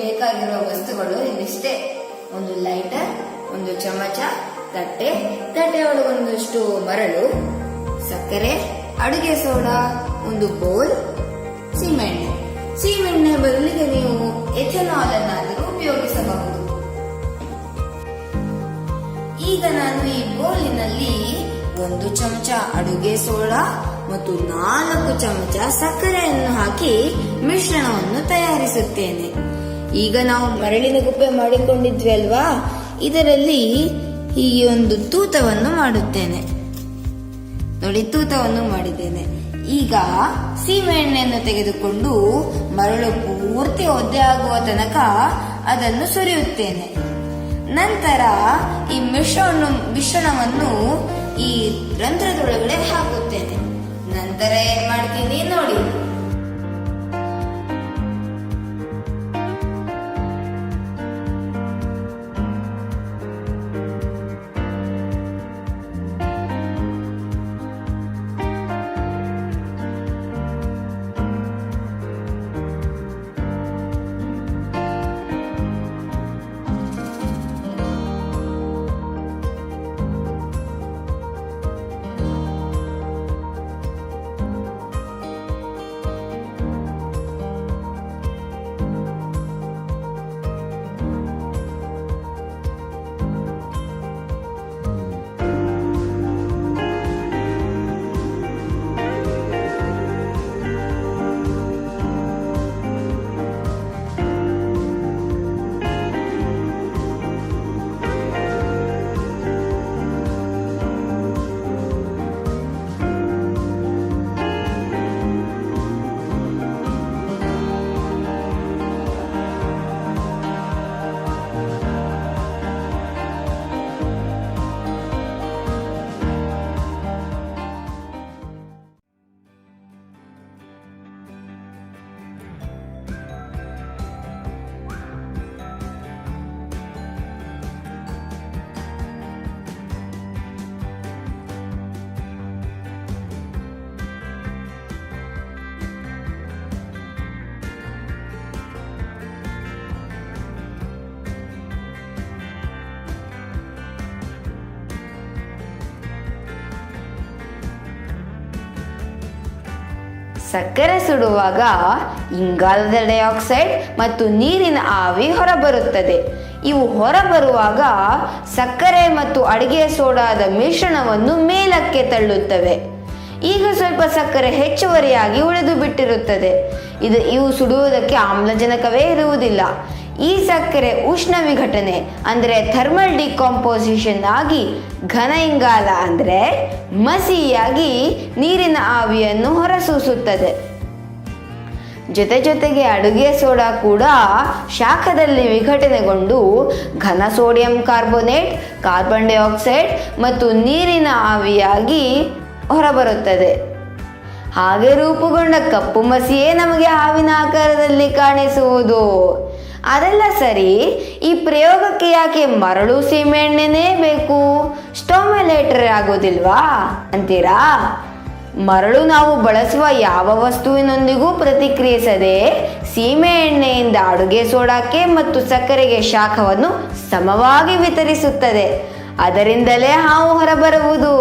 ಬೇಕಾಗಿರುವ ವಸ್ತುಗಳು ಇಲ್ಲಿಷ್ಟೇ. ಒಂದು ಲೈಟರ್, ಒಂದು ಚಮಚ, ತಟ್ಟೆ ಒಳಗೊಂದಷ್ಟು ಮರಳು, ಸಕ್ಕರೆ, ಅಡುಗೆ ಸೋಡಾ, ಒಂದು ಬೌಲ್, ಸೀಮೆಎಣ್ಣೆ ಬದಲಿಗೆ ನೀವು ಎಥೆನಾಲ್ ಅನ್ನಾದರೂ ಉಪಯೋಗಿಸಬಹುದು. ಈಗ ನಾನು ಈ ಬೌಲಿನಲ್ಲಿ 1 ಚಮಚ ಅಡುಗೆ ಸೋಡಾ ಮತ್ತು 4 ಚಮಚ ಸಕ್ಕರೆಯನ್ನು ಹಾಕಿ ಮಿಶ್ರಣವನ್ನು ತಯಾರಿಸುತ್ತೇನೆ. ಈಗ ನಾವು ಮರಳಿನ ಗುಪ್ಪೆ ಮಾಡಿಕೊಂಡಿದ್ವಿ ಅಲ್ವಾ, ಇದರಲ್ಲಿ ಹೀಗೆ ಒಂದು ತೂತವನ್ನು ಮಾಡುತ್ತೇನೆ. ನೋಡಿ, ತೂತವನ್ನು ಮಾಡಿದ್ದೇನೆ. ಈಗ ಸೀಮೆಎಣ್ಣೆಯನ್ನು ತೆಗೆದುಕೊಂಡು ಮರಳು ಪೂರ್ತಿ ಒದ್ದೆ ಆಗುವ ತನಕ ಅದನ್ನು ಸುರಿಯುತ್ತೇನೆ. ನಂತರ ಈ ಮಿಶ್ರಣವನ್ನು ಈ ರಂಧ್ರದೊಳಗಡೆ ಹಾಕುತ್ತೇನೆ. ನಂತರ ಏನ್ ಮಾಡ್ತೀನಿ ನೋಡಿ. ಸಕ್ಕರೆ ಸುಡುವಾಗ ಇಂಗಾಲದ ಡೈಆಕ್ಸೈಡ್ ಮತ್ತು ನೀರಿನ ಆವಿ ಹೊರಬರುತ್ತದೆ. ಇವು ಹೊರಬರುವಾಗ ಸಕ್ಕರೆ ಮತ್ತು ಅಡಿಗೆ ಸೋಡಾದ ಮಿಶ್ರಣವನ್ನು ಮೇಲಕ್ಕೆ ತಳ್ಳುತ್ತವೆ. ಈಗ ಸ್ವಲ್ಪ ಸಕ್ಕರೆ ಹೆಚ್ಚುವರಿಯಾಗಿ ಉಳಿದು ಬಿಟ್ಟಿರುತ್ತದೆ. ಇವು ಸುಡುವುದಕ್ಕೆ ಆಮ್ಲಜನಕವೇ ಇರುವುದಿಲ್ಲ. ಈ ಸಕ್ಕರೆ ಉಷ್ಣ ವಿಘಟನೆ ಅಂದರೆ ಥರ್ಮಲ್ ಡಿಕಾಂಪೋಸಿಷನ್ ಆಗಿ ಘನ ಇಂಗಾಲ ಅಂದರೆ ಮಸಿಯಾಗಿ ನೀರಿನ ಆವಿಯನ್ನು ಹೊರಸೂಸುತ್ತದೆ. ಜೊತೆಗೆ ಅಡುಗೆ ಸೋಡಾ ಕೂಡ ಶಾಖದಲ್ಲಿ ವಿಘಟನೆಗೊಂಡು ಘನ ಸೋಡಿಯಂ ಕಾರ್ಬೋನೇಟ್, ಕಾರ್ಬನ್ ಡೈಆಕ್ಸೈಡ್ ಮತ್ತು ನೀರಿನ ಆವಿಯಾಗಿ ಹೊರಬರುತ್ತದೆ. ಹಾಗೆ ರೂಪುಗೊಂಡ ಕಪ್ಪು ಮಸಿಯೇ ನಮಗೆ ಹಾವಿನ ಆಕಾರದಲ್ಲಿ ಕಾಣಿಸುವುದು. ಅದೆಲ್ಲ ಸರಿ, ಈ ಪ್ರಯೋಗಕ್ಕೆ ಯಾಕೆ ಮರಳು ಸೀಮೆಎಣ್ಣೆನೇ ಬೇಕು? ಸ್ಟವ್ ಮೇಲೆ ಇಟ್ಟರೆ ಆಗೋದಿಲ್ವಾ ಅಂತೀರಾ? ಮರಳು ನಾವು ಬಳಸುವ ಯಾವ ವಸ್ತುವಿನೊಂದಿಗೂ ಪ್ರತಿಕ್ರಿಯಿಸದೆ ಸೀಮೆ ಎಣ್ಣೆಯಿಂದ ಅಡುಗೆ ಸೋಡಾಕ್ಕೆ ಮತ್ತು ಸಕ್ಕರೆಗೆ ಶಾಖವನ್ನು ಸಮವಾಗಿ ವಿತರಿಸುತ್ತದೆ. ಅದರಿಂದಲೇ ಹಾವು ಹೊರಬರುವುದು.